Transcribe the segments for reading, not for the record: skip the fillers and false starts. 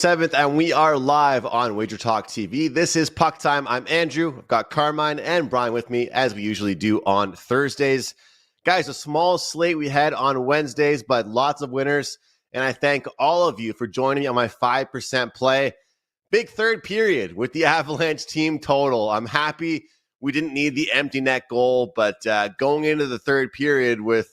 7th, and we are live on WagerTalk TV. This is Puck Time. I'm Andrew. I've got Carmine and Bryan with me, as we usually do on Thursdays. Guys, a small slate we had on Wednesdays, but lots of winners, and I thank all of you for joining me on my 5% play. Big third period with the Avalanche team total. I'm happy we didn't need the empty net goal, but going into the third period with,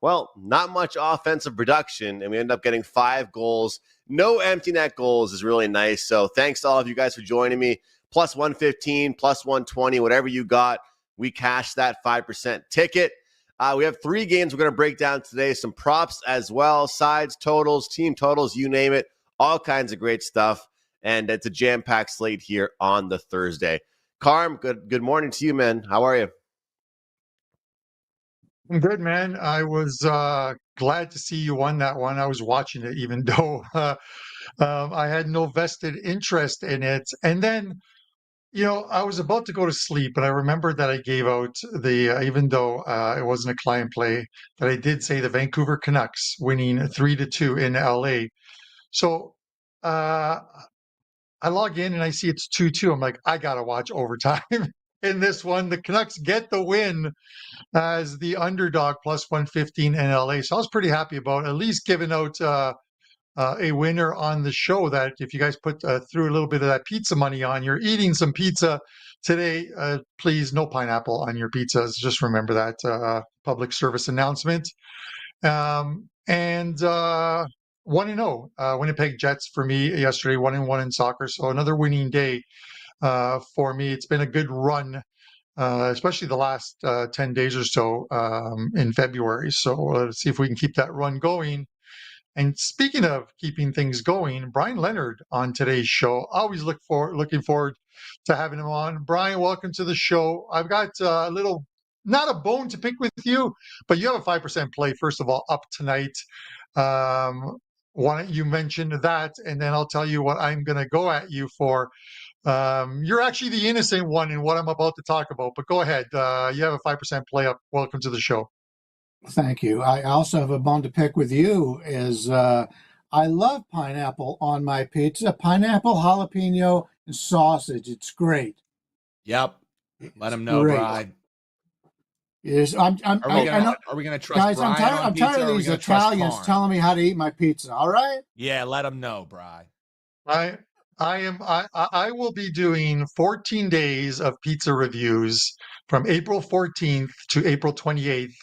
well, not much offensive production, and we end up getting 5 goals. No empty net goals is really nice. So thanks to all of you guys for joining me. Plus 115, plus 120, whatever you got. We cashed that 5% ticket. We have 3 games we're going to break down today. Some props as well, sides, totals, team totals, you name it. All kinds of great stuff. And it's a jam-packed slate here on the Thursday. Carm, good morning to you, man. How are you? I'm good, man. I was glad to see you won that one. I was watching it, even though I had no vested interest in it. And then, I was about to go to sleep, and I remembered that I gave out even though it wasn't a client play, that I did say the Vancouver Canucks winning 3-2 in LA. So I log in and I see it's 2-2. I'm like, I got to watch overtime in this one. The Canucks get the win as the underdog, plus 115 in LA. So I was pretty happy about at least giving out a winner on the show that if you guys put through a little bit of that pizza money on, you're eating some pizza today. Please, no pineapple on your pizzas. Just remember that public service announcement. And 1-0, Winnipeg Jets for me yesterday, 1-1 in soccer. So another winning day for me. It's been a good run. Especially the last 10 days or so in February. So let's see if we can keep that run going. And speaking of keeping things going, Bryan Leonard on today's show. Always looking forward to having him on. Bryan, welcome to the show. I've got not a bone to pick with you, but you have a 5% play, first of all, up tonight. Why don't you mention that, and then I'll tell you what I'm going to go at you for. You're actually the innocent one in what I'm about to talk about, but go ahead. You have a 5% play up. Welcome to the show. Thank you. I also have a bone to pick with you is I love pineapple on my pizza. Pineapple, jalapeno, and sausage. It's great. Yep. Let them know, Bryan. Yes, are we gonna trust guys? Bryan I'm tired of these Italians telling me how to eat my pizza. All right? Yeah, let them know, Bryan. I will be doing 14 days of pizza reviews from April 14th to April 28th,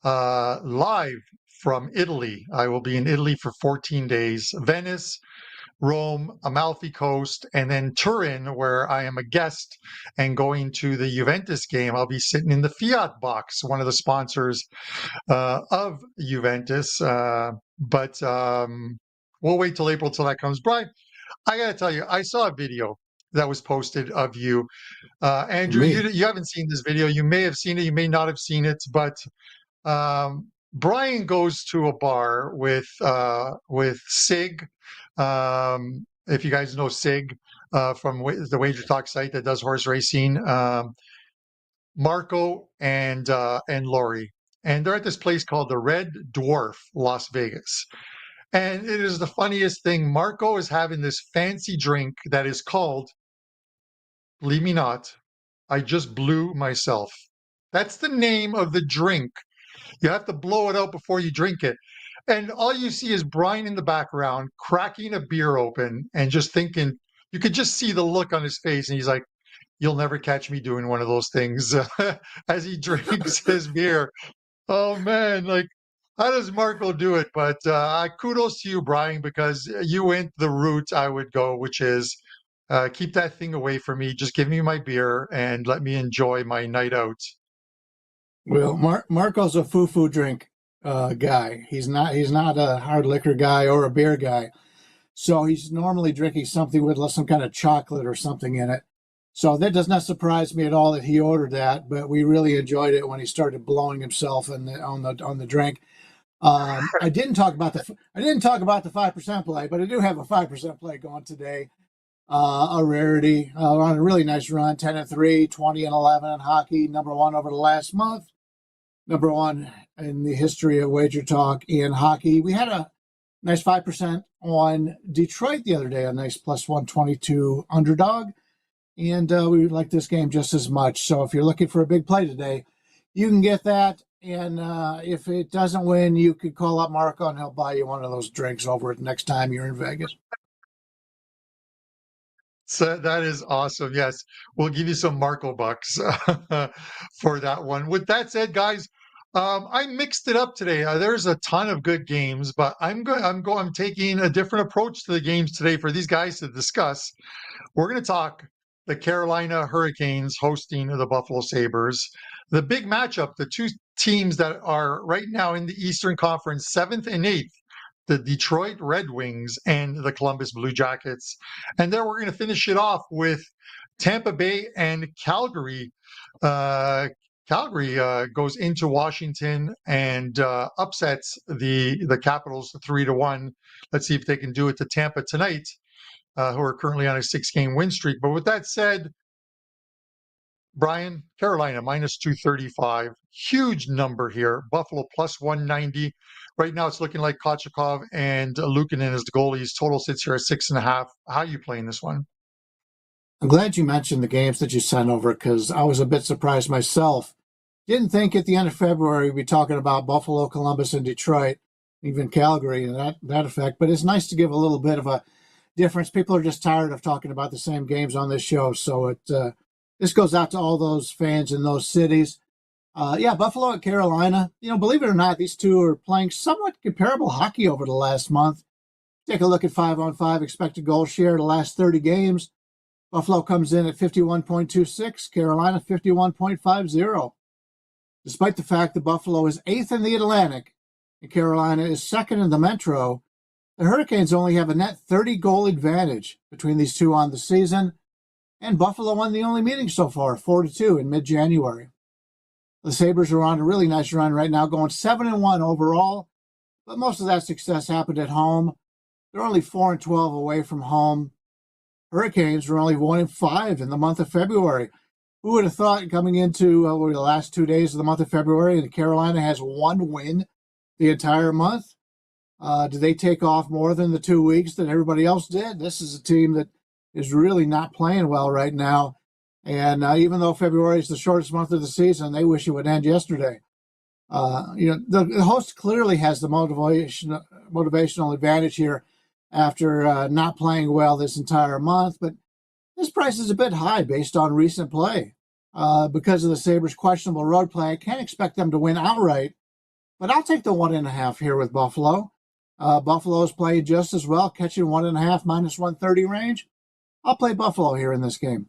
live from Italy. I will be in Italy for 14 days. Venice, Rome, Amalfi Coast, and then Turin, where I am a guest and going to the Juventus game. I'll be sitting in the Fiat box, one of the sponsors of Juventus. But we'll wait till April till that comes. Bryan, I got to tell you, I saw a video that was posted of you. Andrew, you haven't seen this video. You may have seen it. You may not have seen it. But Bryan goes to a bar with Sig. If you guys know Sig from the WagerTalk site that does horse racing, Marco and Lori. And they're at this place called the Red Dwarf, Las Vegas. And it is the funniest thing. Marco is having this fancy drink that is called, believe me not, I just blew myself. That's the name of the drink. You have to blow it out before you drink it. And all you see is Bryan in the background cracking a beer open and just thinking, you could just see the look on his face. And he's like, you'll never catch me doing one of those things as he drinks his beer. Oh, man, like, how does Marco do it? But kudos to you, Bryan, because you went the route I would go, which is keep that thing away from me. Just give me my beer and let me enjoy my night out. Well, Marco's a foo-foo drink guy. He's not a hard liquor guy or a beer guy. So he's normally drinking something with some kind of chocolate or something in it. So that does not surprise me at all that he ordered that, but we really enjoyed it when he started blowing himself on the drink. I didn't talk about the 5% play, but I do have a 5% play going today. A rarity on a really nice run, 10-3, 20-11 in hockey, number 1 over the last month, number 1 in the history of WagerTalk in hockey. We had a Nice 5% on Detroit the other day, a nice plus 122 underdog. And we like this game just as much. So if you're looking for a big play today, you can get that. And if it doesn't win, you could call up Marco and he'll buy you one of those drinks over it next time you're in Vegas. So that is awesome. Yes, we'll give you some Marco bucks for that one. With that said, guys, I mixed it up today. There's a ton of good games, but I'm taking a different approach to the games today for these guys to discuss. We're going to talk the Carolina Hurricanes hosting the Buffalo Sabres. The big matchup, the two teams that are right now in the Eastern Conference, 7th and 8th, the Detroit Red Wings and the Columbus Blue Jackets. And then we're going to finish it off with Tampa Bay and Calgary. Calgary goes into Washington and upsets the Capitals 3-1. Let's see if they can do it to Tampa tonight, who are currently on a 6-game win streak. But with that said, Brian, Carolina minus 235, huge number here. Buffalo plus 190. Right now, it's looking like Kochekov and Luukkonen as the goalies. Total sits here at 6.5. How are you playing this one? I'm glad you mentioned the games that you sent over because I was a bit surprised myself. Didn't think at the end of February we'd be talking about Buffalo, Columbus, and Detroit, even Calgary and that effect. But it's nice to give a little bit of a difference. People are just tired of talking about the same games on this show, so this goes out to all those fans in those cities. Buffalo and Carolina, believe it or not, these two are playing somewhat comparable hockey over the last month. Take a look at 5-on-5 expected goal share the last 30 games. Buffalo comes in at 51.26, Carolina 51.50. Despite the fact that Buffalo is 8th in the Atlantic and Carolina is 2nd in the Metro, the Hurricanes only have a net 30-goal advantage between these two on the season, and Buffalo won the only meeting so far, 4-2 in mid-January. The Sabres are on a really nice run right now, going 7-1 overall, but most of that success happened at home. They're only 4-12 away from home. Hurricanes were only 1-5 in the month of February. Who would have thought coming into the last 2 days of the month of February, and Carolina has one win the entire month? Did they take off more than the 2 weeks that everybody else did? This is a team that is really not playing well right now. And even though February is the shortest month of the season, they wish it would end yesterday. The host clearly has the motivational advantage here after not playing well this entire month. But this price is a bit high based on recent play. Because of the Sabres' questionable road play, I can't expect them to win outright. But I'll take the 1.5 here with Buffalo. Buffalo is playing just as well, catching 1.5 minus 130 range. I'll play Buffalo here in this game.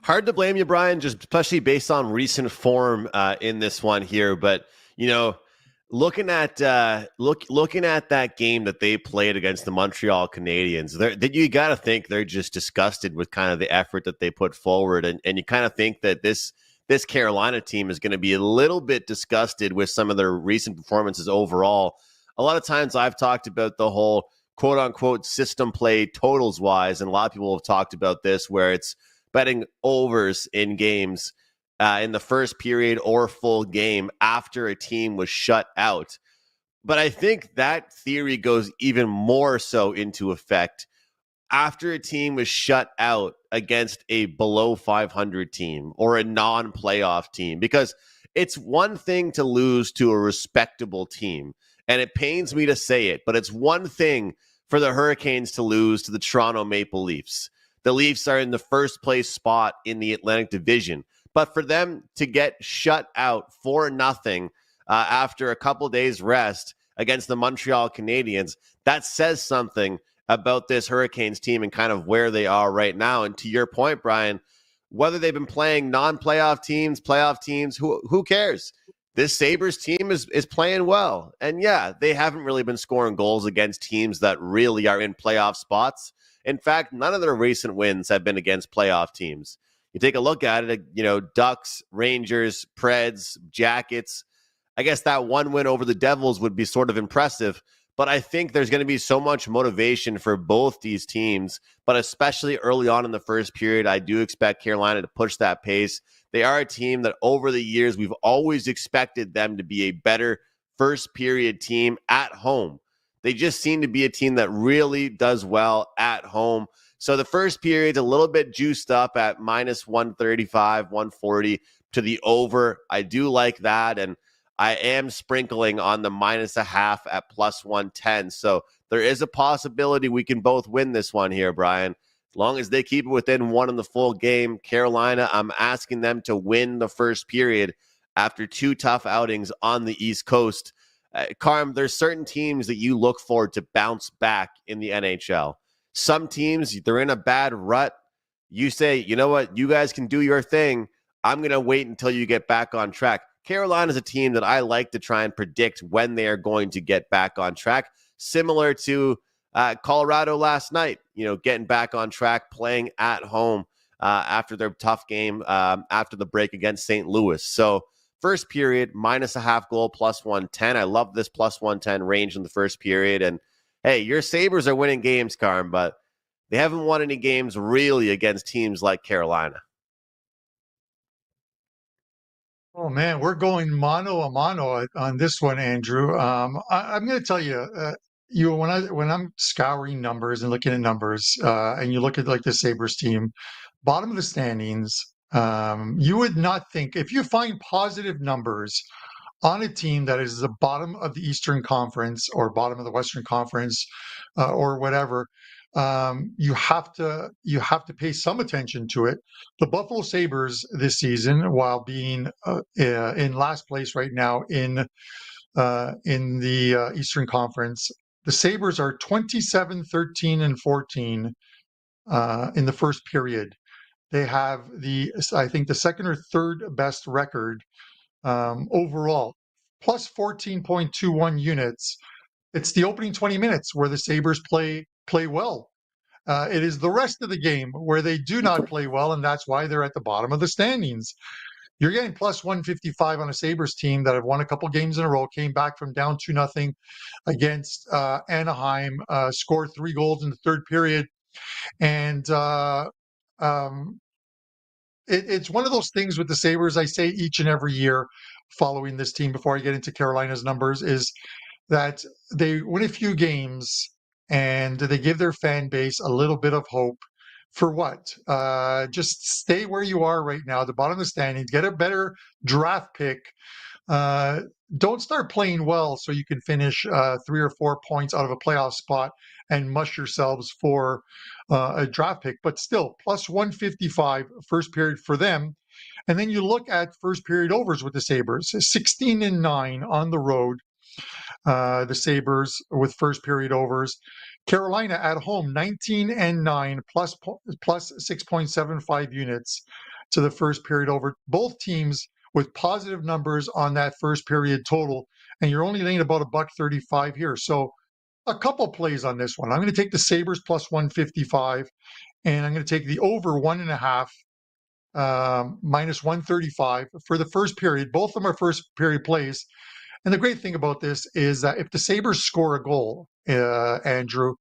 Hard to blame you, Brian, just especially based on recent form in this one here. But looking at that game that they played against the Montreal Canadiens, you got to think they're just disgusted with kind of the effort that they put forward, and you kind of think that this Carolina team is going to be a little bit disgusted with some of their recent performances overall. A lot of times I've talked about the whole quote unquote system play totals wise, and a lot of people have talked about this where it's betting overs in games in the first period or full game after a team was shut out. But I think that theory goes even more so into effect after a team was shut out against a below 500 team or a non-playoff team, because it's one thing to lose to a respectable team, and it pains me to say it, but it's one thing for the Hurricanes to lose to the Toronto Maple Leafs. The Leafs are in the first place spot in the Atlantic Division. But for them to get shut out 4-0 after a couple days rest against the Montreal Canadiens, that says something about this Hurricanes team and kind of where they are right now. And to your point, Brian, whether they've been playing non-playoff teams, playoff teams, who cares? This Sabres team is playing well. And yeah, they haven't really been scoring goals against teams that really are in playoff spots. In fact, none of their recent wins have been against playoff teams. You take a look at it, Ducks, Rangers, Preds, Jackets. I guess that one win over the Devils would be sort of impressive, but I think there's going to be so much motivation for both these teams, but especially early on in the first period, I do expect Carolina to push that pace. They are a team that over the years, we've always expected them to be a better first period team at home. They just seem to be a team that really does well at home. So the first period's a little bit juiced up at minus 135, 140 to the over. I do like that. And I am sprinkling on the minus a half at plus 110. So there is a possibility we can both win this one here, Brian. As long as they keep it within one in the full game. Carolina, I'm asking them to win the first period after 2 tough outings on the East Coast. Carm, there's certain teams that you look for to bounce back in the NHL. Some teams, they're in a bad rut. You say, you know what, you guys can do your thing. I'm going to wait until you get back on track. Carolina is a team that I like to try and predict when they are going to get back on track, similar to Colorado last night, getting back on track, playing at home after their tough game after the break against St. Louis. So first period, minus a half goal, plus 110. I love this plus 110 range in the first period. And hey, your Sabres are winning games, Carm, but they haven't won any games really against teams like Carolina. Oh man, we're going mano a mano on this one, Andrew. I'm going to tell you, when I'm scouring numbers and looking at numbers, and you look at like the Sabres team, bottom of the standings, you would not think if you find positive numbers on a team that is the bottom of the Eastern Conference or bottom of the Western Conference, or whatever, you have to pay some attention to it. The Buffalo Sabres this season, while being in last place right now in the Eastern Conference, the Sabres are 27, 13, and 14 in the first period. They have I think the second or third best record overall, plus 14.21 units. It's the opening 20 minutes where the Sabres play well. It is the rest of the game where they do not play well, and that's why they're at the bottom of the standings. You're getting plus 155 on a Sabres team that have won a couple games in a row, came back from down 2-0 against Anaheim, scored 3 goals in the third period. And it's one of those things with the Sabres, I say each and every year following this team before I get into Carolina's numbers, is that they win a few games and they give their fan base a little bit of hope. For what? Just stay where you are right now, the bottom of the standings, get a better draft pick. Don't start playing well so you can finish 3 or 4 points out of a playoff spot and mush yourselves for a draft pick. But still, plus 155 first period for them. And then you look at first period overs with the Sabres, 16-9 on the road. The Sabres with first period overs. Carolina at home, 19-9 plus 6.75 units to the first period over. Both teams with positive numbers on that first period total, and you're only laying about $1.35 here. So a couple plays on this one. I'm going to take the Sabres plus 155, and I'm going to take the over 1.5 minus 135 for the first period. Both of them are first period plays. And the great thing about this is that if the Sabres score a goal, Andrew,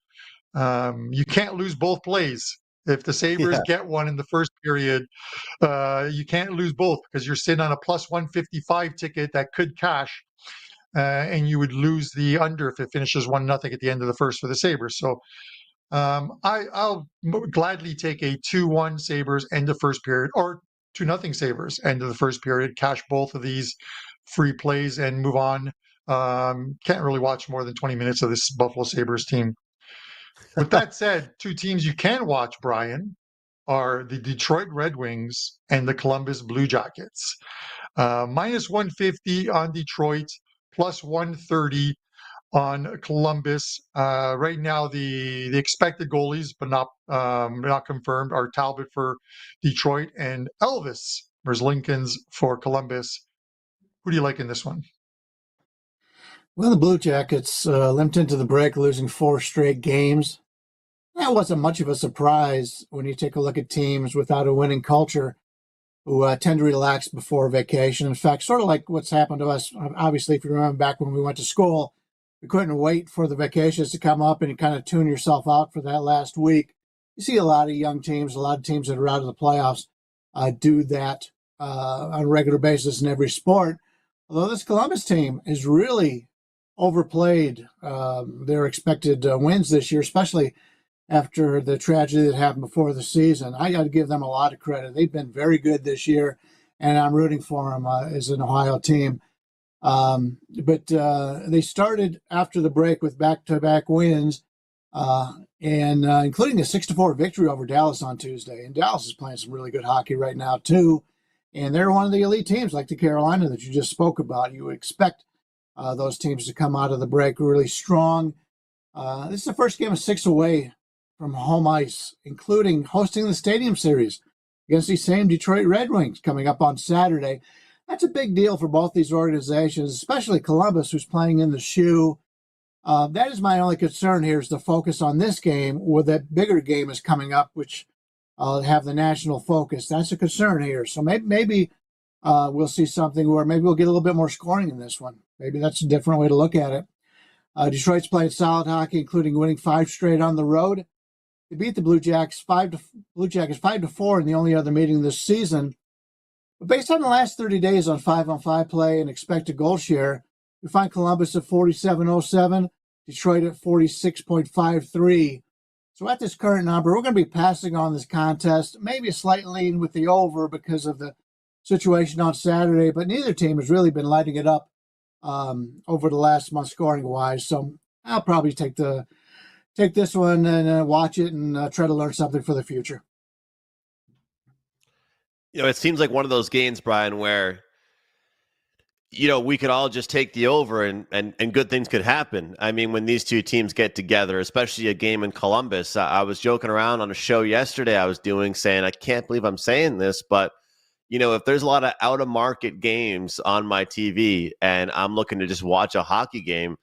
you can't lose both plays. If the Sabres get one in the first period, you can't lose both because you're sitting on a plus 155 ticket that could cash, and you would lose the under if it finishes 1-0 at the end of the first for the Sabres. So I'll gladly take a 2-1 Sabres end of first period or 2-0 Sabres end of the first period, cash both of these free plays and move on. Can't really watch more than 20 minutes of this Buffalo Sabres team. With that said, 2 teams you can watch, Brian, are the Detroit Red Wings and the Columbus Blue Jackets. Minus 150 on Detroit, plus 130 on Columbus. Right now, the expected goalies, but not confirmed, are Talbot for Detroit and Elvis Merzlikins for Columbus. Who do you like in this one? Well, the Blue Jackets limped into the break, losing 4 straight games. That wasn't much of a surprise when you take a look at teams without a winning culture who tend to relax before vacation. In fact, sort of like what's happened to us. Obviously, if you remember back when we went to school, we couldn't wait for the vacations to come up and you kind of tune yourself out for that last week. You see a lot of young teams, a lot of teams that are out of the playoffs do that on a regular basis in every sport. Although this Columbus team is really overplayed their expected wins this year, especially after the tragedy that happened before the season. I got to give them a lot of credit. They've been very good this year, and I'm rooting for them as an Ohio team. But they started after the break with back-to-back wins, and including a 6-4 victory over Dallas on Tuesday. And Dallas is playing some really good hockey right now, too. And they're one of the elite teams, like the Carolina that you just spoke about. You would expect those teams to come out of the break really strong. This is the first game of 6 away from home ice, including hosting the Stadium Series against these same Detroit Red Wings coming up on Saturday. That's a big deal for both these organizations, especially Columbus, who's playing in the shoe. That is my only concern here, is the focus on this game, where that bigger game is coming up, which have the national focus. That's a concern here. So maybe we'll see something where maybe we'll get a little bit more scoring in this one. Maybe that's a different way to look at it. Detroit's playing solid hockey, including winning 5 straight on the road. They beat the Blue Jackets 5-4 in the only other meeting this season. But based on the last 30 days on 5-on-5 play and expected goal share, we find Columbus at 47.07, Detroit at 46.53. So at this current number, we're going to be passing on this contest, maybe a slight lean with the over because of the situation on Saturday, but neither team has really been lighting it up over the last month scoring-wise. So I'll probably take this one and watch it and try to learn something for the future. It seems like one of those games, Brian, where we could all just take the over and good things could happen. I mean, when these two teams get together, especially a game in Columbus, I was joking around on a show yesterday I was doing saying, I can't believe I'm saying this, but if there's a lot of out-of-market games on my TV and I'm looking to just watch a hockey game,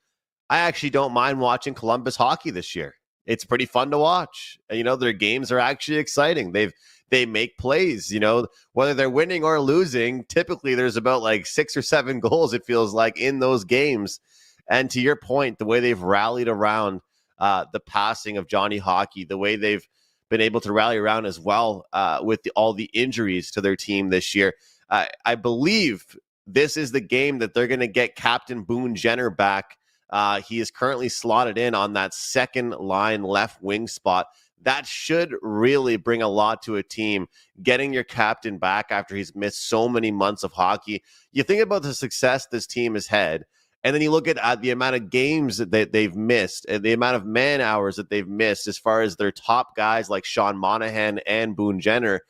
I actually don't mind watching Columbus hockey this year. It's pretty fun to watch. Their games are actually exciting. They make plays, whether they're winning or losing. Typically, there's about like 6 or 7 goals, it feels like, in those games. And to your point, the way they've rallied around the passing of Johnny Hockey, the way they've been able to rally around as well with all the injuries to their team this year. I believe this is the game that they're going to get Captain Boone Jenner back. He is currently slotted in on that second line left wing spot. That should really bring a lot to a team, getting your captain back after he's missed so many months of hockey. You think about the success this team has had, and then you look at the amount of games that they've missed, and the amount of man hours that they've missed as far as their top guys like Sean Monahan and Boone Jenner.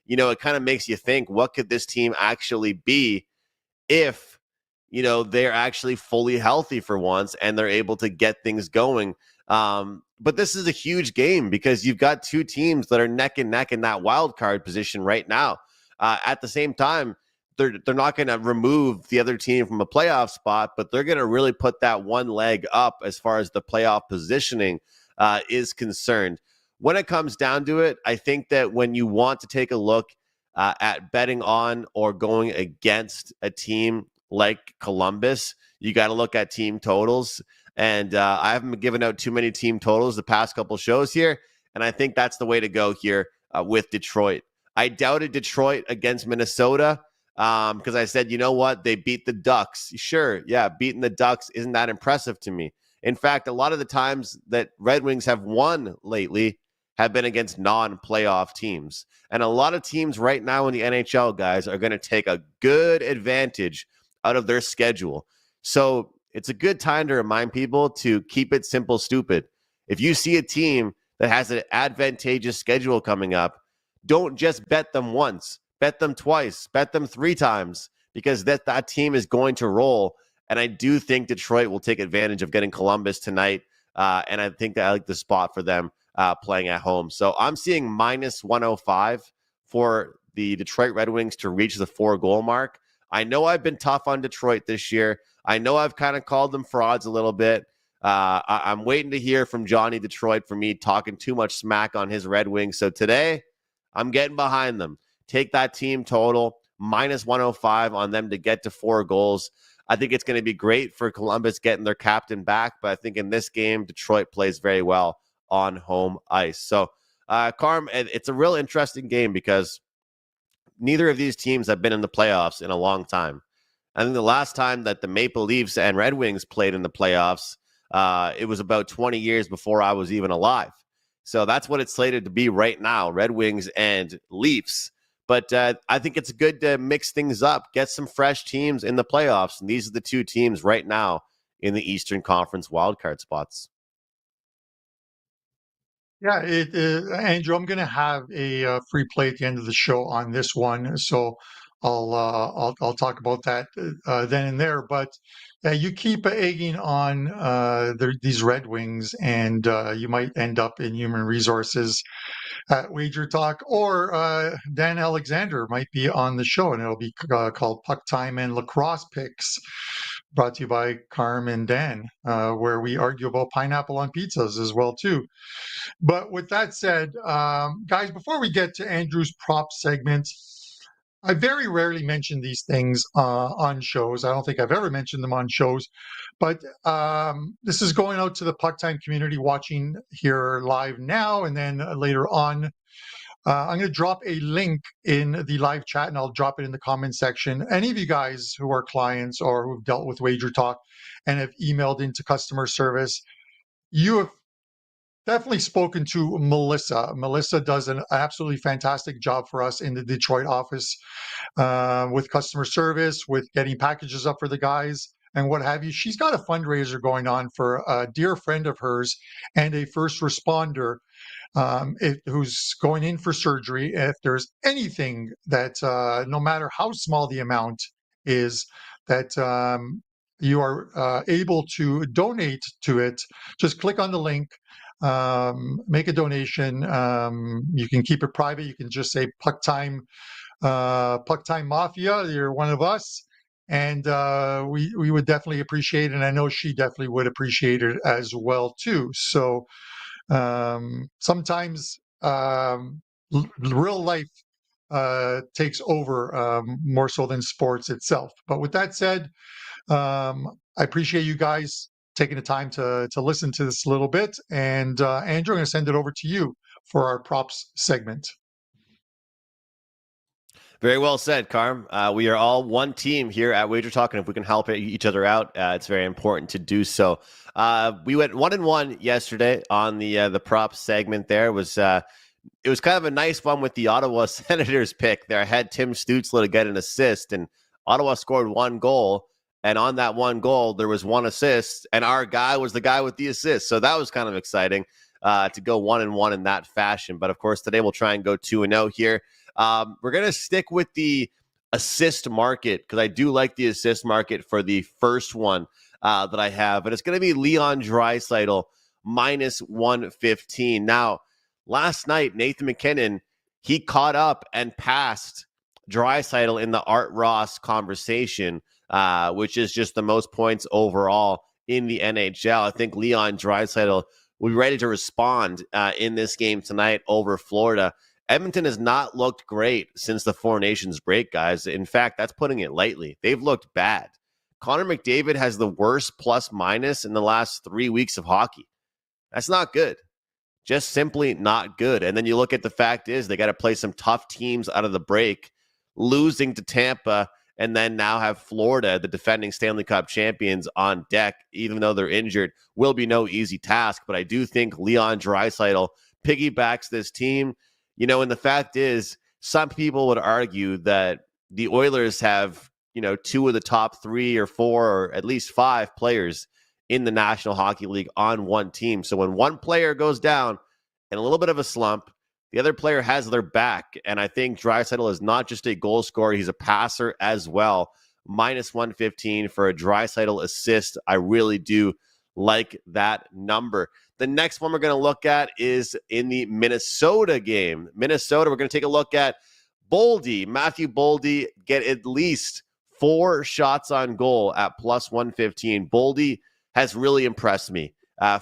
It kind of makes you think, what could this team actually be if they're actually fully healthy for once and they're able to get things going. But this is a huge game because you've got two teams that are neck and neck in that wild card position right now. At the same time, they're not going to remove the other team from a playoff spot, but they're going to really put that one leg up as far as the playoff positioning is concerned. When it comes down to it, I think that when you want to take a look at betting on or going against a team like Columbus, you got to look at team totals. And I haven't been giving out too many team totals the past couple shows here. And I think that's the way to go here with Detroit. I doubted Detroit against Minnesota because I said, you know what? They beat the Ducks. Sure. Yeah. Beating the Ducks isn't that impressive to me. In fact, a lot of the times that Red Wings have won lately have been against non-playoff teams. And a lot of teams right now in the NHL, guys, are going to take a good advantage out of their schedule. So it's a good time to remind people to keep it simple, stupid. If you see a team that has an advantageous schedule coming up, don't just bet them once, bet them twice, bet them 3 times, because that team is going to roll. And I do think Detroit will take advantage of getting Columbus tonight. And I think that I like the spot for them playing at home. So I'm seeing minus 105 for the Detroit Red Wings to reach the 4-goal mark. I know I've been tough on Detroit this year. I know I've kind of called them frauds a little bit. I'm waiting to hear from Johnny Detroit for me talking too much smack on his Red Wings. So today, I'm getting behind them. Take that team total, minus 105 on them to get to 4 goals. I think it's going to be great for Columbus getting their captain back, but I think in this game, Detroit plays very well on home ice. So, Carm, it's a real interesting game because neither of these teams have been in the playoffs in a long time. I think the last time that the Maple Leafs and Red Wings played in the playoffs, it was about 20 years before I was even alive. So that's what it's slated to be right now, Red Wings and Leafs. But I think it's good to mix things up, get some fresh teams in the playoffs. And these are the two teams right now in the Eastern Conference wildcard spots. Yeah, Andrew, I'm going to have a free play at the end of the show on this one, so I'll talk about that then and there. But you keep egging on these Red Wings, and you might end up in human resources at WagerTalk, or Dan Alexander might be on the show, and it'll be called PuckTime and Lacrosse Picks, brought to you by Carm and Dan, where we argue about pineapple on pizzas as well too. But with that said, guys, before we get to Andrew's prop segment, I very rarely mention these things on shows. I don't think I've ever mentioned them on shows, but this is going out to the PuckTime community watching here live now, and then later on. I'm going to drop a link in the live chat, and I'll drop it in the comment section. Any of you guys who are clients or who've dealt with WagerTalk and have emailed into customer service, you have definitely spoken to Melissa. Melissa does an absolutely fantastic job for us in the Detroit office with customer service, with getting packages up for the guys and what have you. She's got a fundraiser going on for a dear friend of hers and a first responder who's going in for surgery. If there's anything that, no matter how small the amount is, that you are able to donate to it, just click on the link, make a donation. You can keep it private. You can just say PuckTime Mafia. You're one of us. And we would definitely appreciate it. And I know she definitely would appreciate it as well, too. So sometimes real life takes over more so than sports itself. But with that said, I appreciate you guys taking the time to listen to this a little bit. And Andrew, I'm going to send it over to you for our props segment. Very well said, Carm. We are all one team here at WagerTalk, and if we can help each other out, it's very important to do so. We went 1-1 yesterday on the prop segment. It was kind of a nice one with the Ottawa Senators pick there. I had Tim Stützle to get an assist, and Ottawa scored one goal. And on that one goal, there was one assist, and our guy was the guy with the assist. So that was kind of exciting to go 1-1 in that fashion. But of course, today we'll try and go 2-0 here. We're going to stick with the assist market because I do like the assist market for the first one that I have. And it's going to be Leon Draisaitl minus 115. Now, last night, Nathan McKinnon, he caught up and passed Draisaitl in the Art Ross conversation, which is just the most points overall in the NHL. I think Leon Draisaitl will be ready to respond in this game tonight over Florida. Edmonton has not looked great since the Four Nations break, guys. In fact, that's putting it lightly. They've looked bad. Connor McDavid has the worst plus-minus in the last 3 weeks of hockey. That's not good. Just simply not good. And then you look at the fact is they got to play some tough teams out of the break, losing to Tampa, and then now have Florida, the defending Stanley Cup champions, on deck, even though they're injured, will be no easy task. But I do think Leon Draisaitl piggybacks this team. You know, and the fact is, some people would argue that the Oilers have, you know, 2 of the top 3 or 4 or at least 5 players in the National Hockey League on one team. So when one player goes down in a little bit of a slump, the other player has their back. And I think Draisaitl is not just a goal scorer, he's a passer as well. Minus 115 for a Draisaitl assist. I really do like that number. The next one we're going to look at is in the Minnesota game. Minnesota, we're going to take a look at Boldy. Matthew Boldy get at least 4 shots on goal at plus 115. Boldy has really impressed me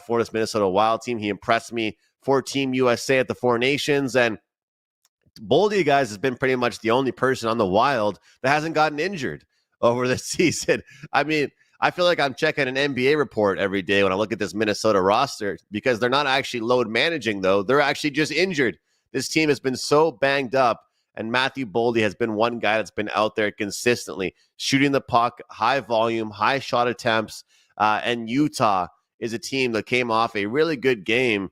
for this Minnesota Wild team. He impressed me for Team USA at the Four Nations. And Boldy, guys, has been pretty much the only person on the Wild that hasn't gotten injured over this season. I mean, I feel like I'm checking an NBA report every day when I look at this Minnesota roster because they're not actually load managing, though. They're actually just injured. This team has been so banged up, And Matthew Boldy has been one guy that's been out there consistently shooting the puck, high volume, high shot attempts. And Utah is a team that came off a really good game,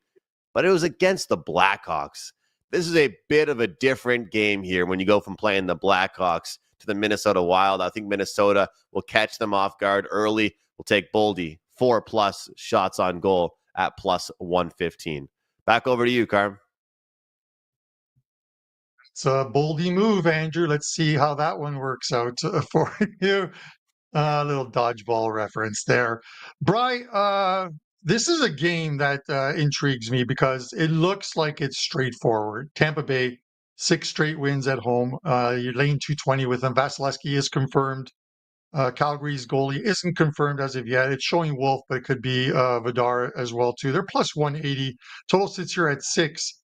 but it was against the Blackhawks. This is a bit of a different game here when you go from playing the Blackhawks to the Minnesota Wild. I think Minnesota will catch them off guard early. We'll take Boldy 4+ shots on goal at +115. Back over to you, Carm. It's a boldy move, Andrew. Let's see how that one works out for you. A little dodgeball reference there. Bri, this is a game that intrigues me because it looks like it's straightforward. Tampa Bay, 6 straight wins at home. You're laying 220 with them. Vasilevsky is confirmed. Calgary's goalie isn't confirmed as of yet. It's showing Wolf, but it could be Vidar as well too. They're +180. Total sits here at 6.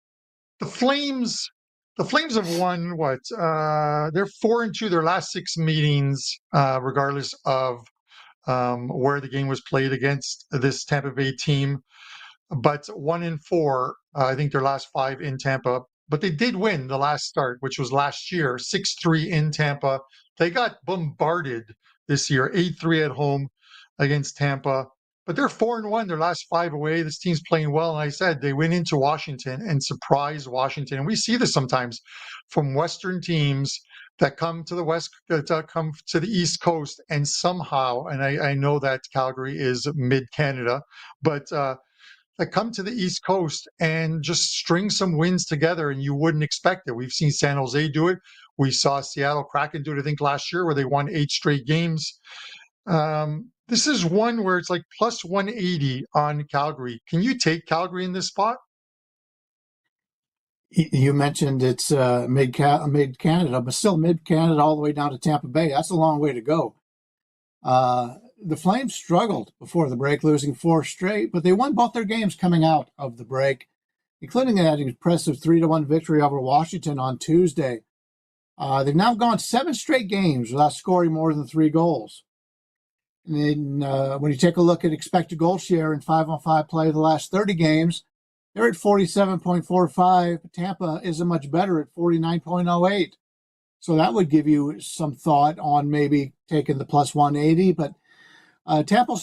The Flames have won what? They're 4-2 their last 6 meetings, regardless of where the game was played against this Tampa Bay team. But 1-4, I think their last 5 in Tampa. But they did win the last start, which was last year, 6-3 in Tampa. They got bombarded this year, 8-3 at home against Tampa. But they're 4-1 their last 5 away. This team's playing well. And I said they went into Washington and surprised Washington. And we see this sometimes from Western teams that come to the West, that come to the East Coast, and somehow, and I know that Calgary is mid-Canada, but that come to the East Coast and just string some wins together, and you wouldn't expect it. We've seen San Jose do it. We saw Seattle Kraken do it, I think, last year, where they won 8 straight games. This is one where it's like +180 on Calgary. Can you take Calgary in this spot? You mentioned it's mid-Canada, but still mid-Canada all the way down to Tampa Bay. That's a long way to go. The Flames struggled before the break, losing 4 straight, but they won both their games coming out of the break, including that impressive 3-1 victory over Washington on Tuesday. They've now gone 7 straight games without scoring more than 3 goals. And then when you take a look at expected goal share in 5-on-5 play the last 30 games, they're at 47.45. Tampa isn't much better at 49.08. So that would give you some thought on maybe taking the +180. But Tampa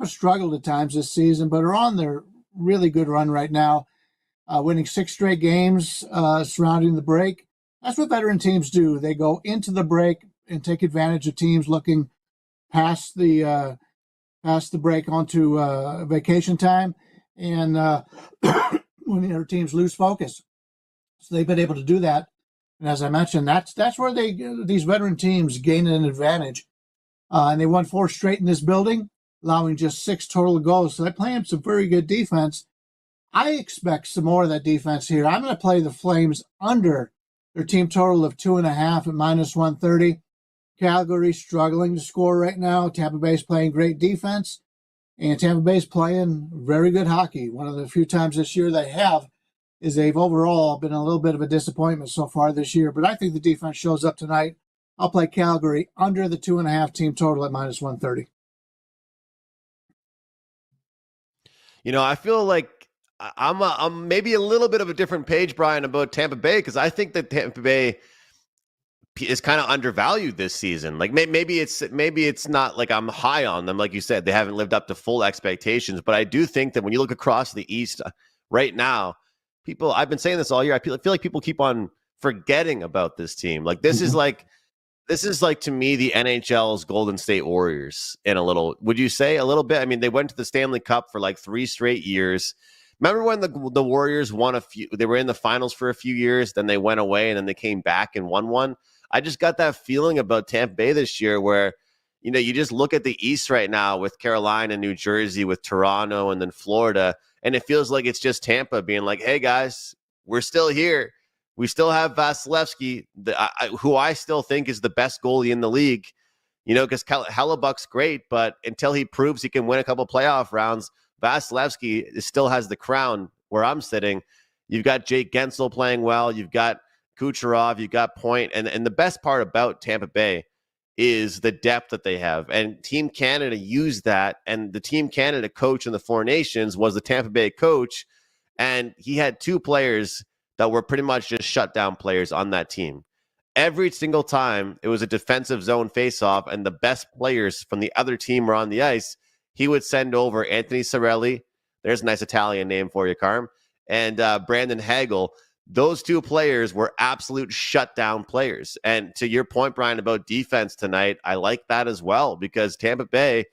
struggled at times this season, but are on their really good run right now, winning 6 straight games surrounding the break. That's what veteran teams do. They go into the break and take advantage of teams looking past the break onto vacation time, and when the other teams lose focus. So they've been able to do that. And as I mentioned, that's where these veteran teams gain an advantage. And they won 4 straight in this building, allowing just 6 total goals. So they're playing some very good defense. I expect some more of that defense here. I'm going to play the Flames under their team total of 2.5 at -130. Calgary struggling to score right now. Tampa Bay's playing great defense, and Tampa Bay's playing very good hockey. One of the few times this year they have is they've overall been a little bit of a disappointment so far this year, but I think the defense shows up tonight. I'll play Calgary under the 2.5 team total at -130. You know, I feel like I'm maybe a little bit of a different page, Brian, about Tampa Bay, because I think that Tampa Bay is kind of undervalued this season. Like maybe it's not like I'm high on them. Like you said, they haven't lived up to full expectations, but I do think that when you look across the East right now, I've been saying this all year. I feel like people keep on forgetting about this team. Like this is like to me the NHL's Golden State Warriors in a little. Would you say a little bit? I mean, they went to the Stanley Cup for like 3 straight years. Remember when the Warriors won a few? They were in the finals for a few years, then they went away, and then they came back and won one. I just got that feeling about Tampa Bay this year where, you know, you just look at the East right now with Carolina, New Jersey, with Toronto, and then Florida, and it feels like it's just Tampa being like, hey, guys, we're still here. We still have Vasilevsky, who I still think is the best goalie in the league, you know, because Hellebuck's great, but until he proves he can win a couple playoff rounds, Vasilevsky still has the crown where I'm sitting. You've got Jake Gensel playing well. You've got Kucherov, you got Point, and the best part about Tampa Bay is the depth that they have. And Team Canada used that, and the Team Canada coach in the Four Nations was the Tampa Bay coach, and he had 2 players that were pretty much just shutdown players on that team. every single time it was a defensive zone faceoff and the best players from the other team were on the ice, he would send over Anthony Cirelli. There's a nice Italian name for you, Carm. And Brandon Hagel. Those two players were absolute shutdown players. And to your point, Brian, about defense tonight, I like that as well, because Tampa Bay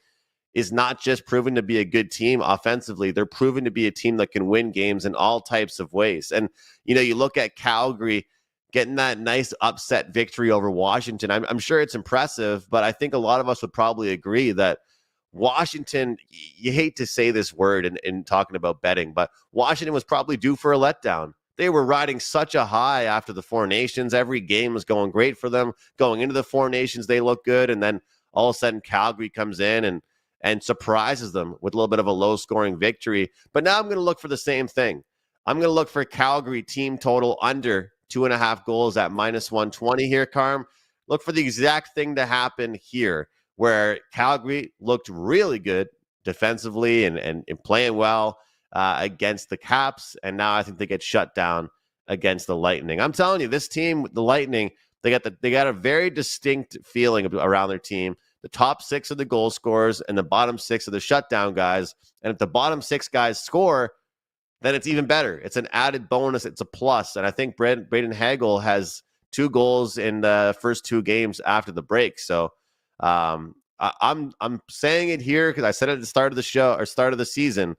is not just proven to be a good team offensively. They're proven to be a team that can win games in all types of ways. And, you look at Calgary getting that nice upset victory over Washington. I'm sure it's impressive, but I think a lot of us would probably agree that Washington, you hate to say this word in talking about betting, but Washington was probably due for a letdown. They were riding such a high after the Four Nations. Every game was going great for them. Going into the Four Nations, they look good. And then all of a sudden, Calgary comes in and surprises them with a little bit of a low-scoring victory. But now I'm going to look for the same thing. I'm going to look for Calgary team total under 2.5 goals at -120 here, Carm. Look for the exact thing to happen here, where Calgary looked really good defensively and playing well against the Caps, and now I think they get shut down against the Lightning. I'm telling you, this team, the Lightning, they got a very distinct feeling around their team. The top 6 are the goal scorers, and the bottom 6 are the shutdown guys. And if the bottom 6 guys score, then it's even better. It's an added bonus. It's a plus. And I think Braden Hagel has 2 goals in the first 2 games after the break. So I'm saying it here because I said it at the start of the show or start of the season.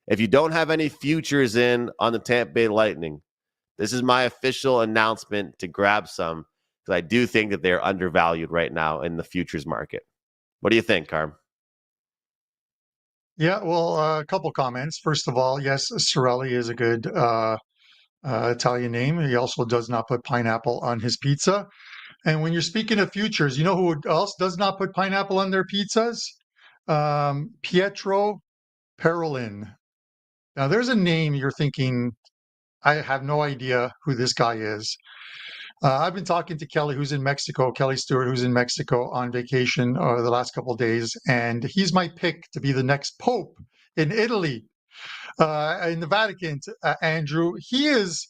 If you don't have any futures in on the Tampa Bay Lightning, this is my official announcement to grab some, because I do think that they're undervalued right now in the futures market. What do you think, Carm? Yeah, well, a couple comments. First of all, yes, Cirelli is a good Italian name. He also does not put pineapple on his pizza. And when you're speaking of futures, you know who else does not put pineapple on their pizzas? Pietro Parolin. Now, there's a name you're thinking, I have no idea who this guy is. I've been talking to Kelly, who's in Mexico, Kelly Stewart, who's in Mexico on vacation the last couple of days, and he's my pick to be the next pope in Italy, in the Vatican. Andrew, he is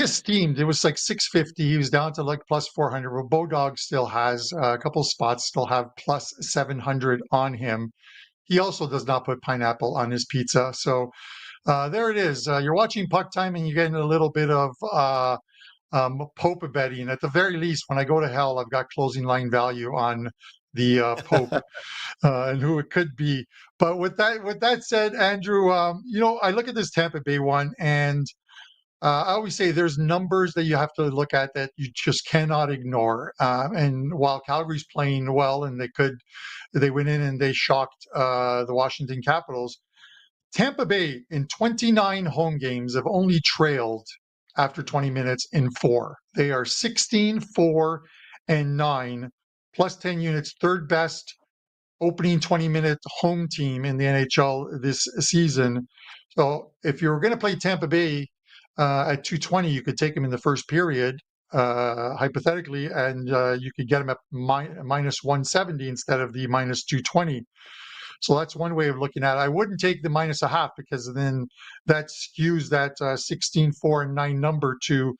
steamed. It was like 650. He was down to like plus 400. But Bodog still has a couple spots, still have plus 700 on him. He also does not put pineapple on his pizza. So there it is. You're watching Puck Time, and you're getting a little bit of Pope betting. At the very least, when I go to hell, I've got closing line value on the Pope and who it could be. But with that said, Andrew, I look at this Tampa Bay one, and I always say there's numbers that you have to look at that you just cannot ignore. And while Calgary's playing well, and they went in and they shocked the Washington Capitals, Tampa Bay in 29 home games have only trailed after 20 minutes in 4. They are 16, 4, and 9, plus 10 units, third best opening 20-minute home team in the NHL this season. So if you're going to play Tampa Bay at 220, you could take them in the first period, hypothetically, and you could get them at minus 170 instead of the minus 220. So that's one way of looking at it. I wouldn't take the minus a half, because then that skews that 16, 4, and 9 number to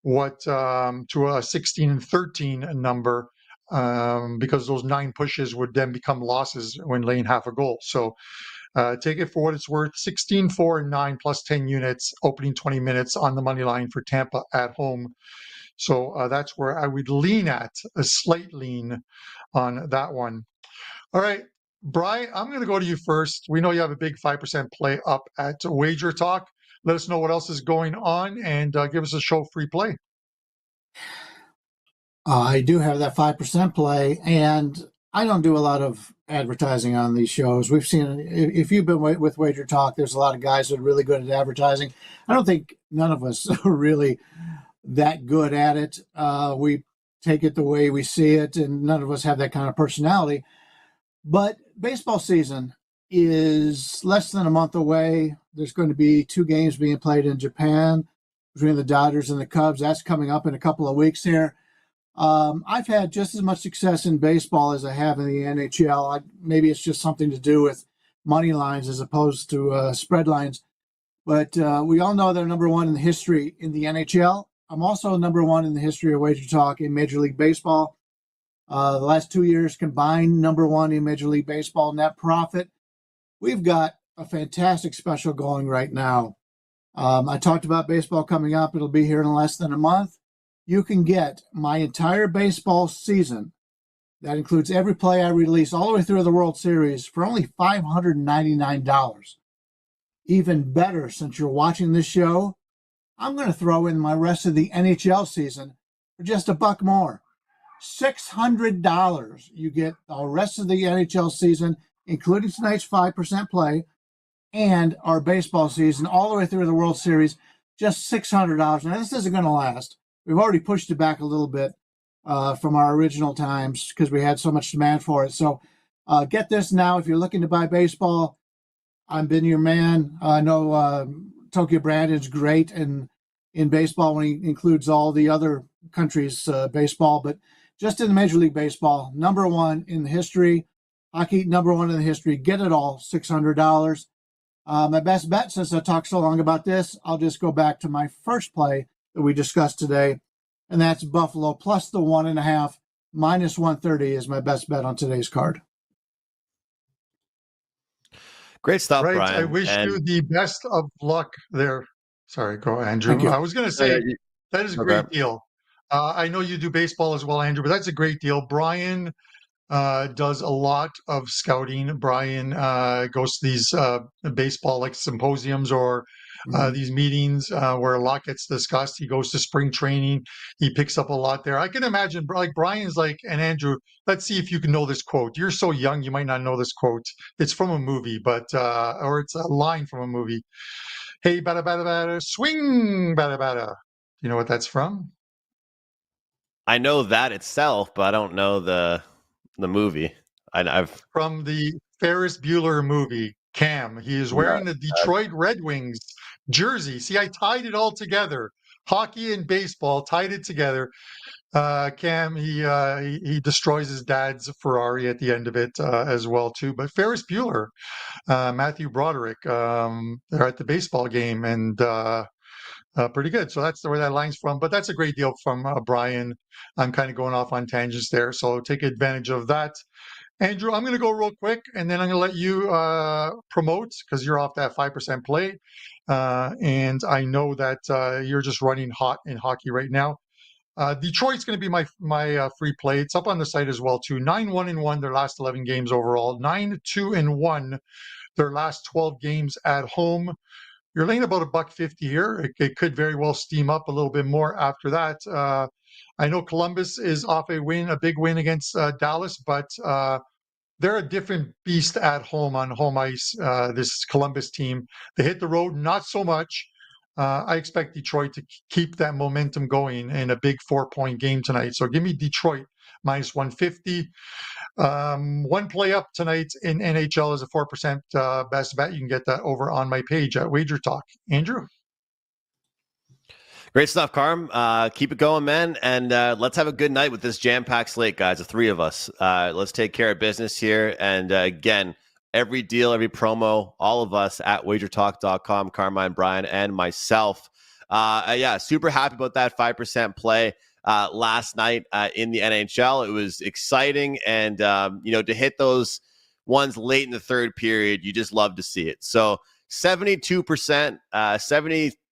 a 16 and 13 number, because those 9 pushes would then become losses when laying half a goal. So take it for what it's worth. 16, 4, and 9 plus 10 units, opening 20 minutes on the money line for Tampa at home. So that's where I would lean at, a slight lean on that one. All right, Bryan, I'm going to go to you first. We know you have a big 5% play up at WagerTalk. Let us know what else is going on, and give us a show free play. I do have that 5% play, and I don't do a lot of advertising on these shows. We've seen, if you've been with WagerTalk, there's a lot of guys that are really good at advertising. I don't think none of us are really that good at it. We take it the way we see it, and none of us have that kind of personality. But baseball season is less than a month away. There's going to be 2 games being played in Japan between the Dodgers and the Cubs. That's coming up in a couple of weeks here. I've had just as much success in baseball as I have in the NHL. Maybe it's just something to do with money lines as opposed to spread lines. But we all know they're number 1 in history in the NHL. I'm also number one in the history of Wager Talk in Major League Baseball. The last 2 years combined, number one in Major League Baseball net profit. We've got a fantastic special going right now. I talked about baseball coming up. It'll be here in less than a month. You can get my entire baseball season. That includes every play I release all the way through the World Series for only $599. Even better, since you're watching this show, I'm going to throw in my rest of the NHL season for just $1 more. $600. You get the rest of the NHL season, including tonight's 5% play, and our baseball season all the way through the World Series, just $600. Now, this isn't going to last. We've already pushed it back a little bit from our original times because we had so much demand for it. So get this now. If you're looking to buy baseball, I've been your man. I know Tokyo Brandon's great in baseball when he includes all the other countries' baseball, but just in the Major League Baseball, number one in the history. Hockey, number one in the history. Get it all, $600. My best bet, since I talked so long about this, I'll just go back to my first play that we discussed today, and that's Buffalo plus the 1.5, minus 130 is my best bet on today's card. Great stuff, right. Brian. I wish you the best of luck there. Sorry, go, Andrew. I was going to say, that is a great deal. I know you do baseball as well, Andrew, but that's a great deal. Brian does a lot of scouting. Brian goes to these baseball like symposiums or these meetings where a lot gets discussed. He goes to spring training. He picks up a lot there. I can imagine, like Brian's like, and Andrew, let's see if you can know this quote. You're so young, you might not know this quote. It's from a movie, but or it's a line from a movie. Hey, bada bada bada, swing, bada bada. You know what that's from? I know that itself, but I don't know the movie. I've from the Ferris Bueller movie, Cam. He is wearing the Detroit Red Wings jersey. See, I tied it all together. Hockey and baseball, tied it together. Cam, he destroys his dad's Ferrari at the end of it as well too. But Ferris Bueller, Matthew Broderick, they're at the baseball game and pretty good. So that's where that line's from. But that's a great deal from Brian. I'm kind of going off on tangents there, so take advantage of that. Andrew, I'm going to go real quick, and then I'm going to let you promote because you're off that 5% play. And I know that you're just running hot in hockey right now. Detroit's going to be my free play. It's up on the site as well, too. 9-1-1 their last 11 games overall. 9-2-1 their last 12 games at home. You're laying about $1.50 here. It could very well steam up a little bit more after that. I know Columbus is off a big win against Dallas, but they're a different beast at home on home ice, this Columbus team. They hit the road, not so much. I expect Detroit to keep that momentum going in a big 4-point game tonight. So give me Detroit minus 150. One play up tonight in NHL is a 4% best bet. You can get that over on my page at WagerTalk. Andrew? Great stuff, Carm. Keep it going, man. And let's have a good night with this jam-packed slate, guys, the three of us. Let's take care of business here. And again, every deal, every promo, all of us at WagerTalk.com, Carmine, Brian, and myself. Super happy about that 5% play last night in the NHL. It was exciting. And, to hit those ones late in the third period, you just love to see it. So 72%,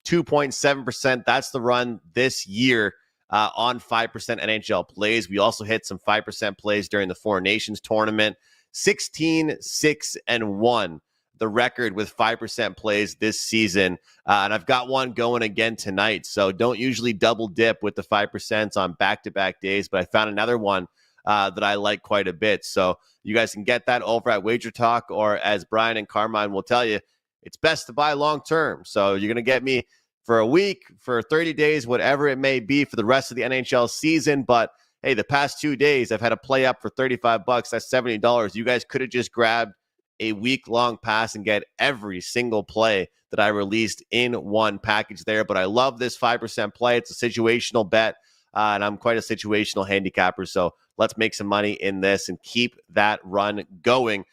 2.7%. That's the run this year on 5% NHL plays. We also hit some 5% plays during the Four Nations tournament. 16-6-1, the record with 5% plays this season. And I've got one going again tonight. So don't usually double dip with the 5% on back-to-back days, but I found another one that I like quite a bit. So you guys can get that over at WagerTalk, or as Brian and Carmine will tell you, it's best to buy long-term. So you're going to get me for a week, for 30 days, whatever it may be for the rest of the NHL season. But hey, the past 2 days, I've had a play up for $35. That's $70. You guys could have just grabbed a week-long pass and get every single play that I released in one package there. But I love this 5% play. It's a situational bet, and I'm quite a situational handicapper. So let's make some money in this and keep that run going.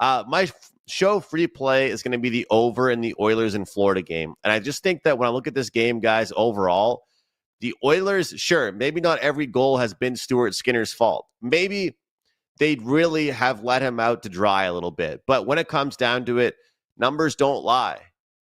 My show free play is going to be the over in the Oilers and Florida game. And I just think that when I look at this game, guys, overall, The Oilers, sure, maybe not every goal has been Stuart Skinner's fault. Maybe they really have let him out to dry a little bit. But when it comes down to it, numbers don't lie.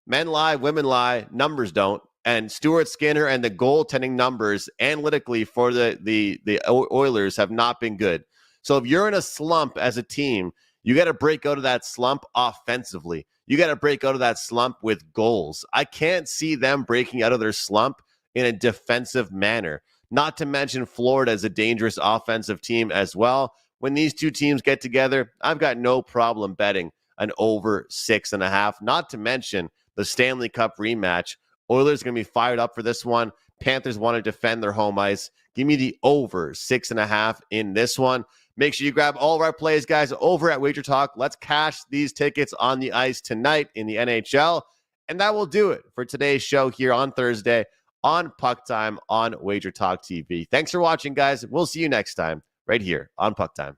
Men lie, women lie, numbers don't. And Stuart Skinner and the goaltending numbers analytically for the Oilers have not been good. So if you're in a slump as a team, you got to break out of that slump offensively. You got to break out of that slump with goals. I can't see them breaking out of their slump in a defensive manner. Not to mention Florida is a dangerous offensive team as well. When these two teams get together, I've got no problem betting an over 6.5. Not to mention the Stanley Cup rematch. Oilers are going to be fired up for this one. Panthers want to defend their home ice. Give me the over 6.5 in this one. Make sure you grab all of our plays, guys, over at WagerTalk. Let's cash these tickets on the ice tonight in the NHL. And that will do it for today's show here on Thursday on PuckTime on WagerTalk TV. Thanks for watching, guys. We'll see you next time right here on PuckTime.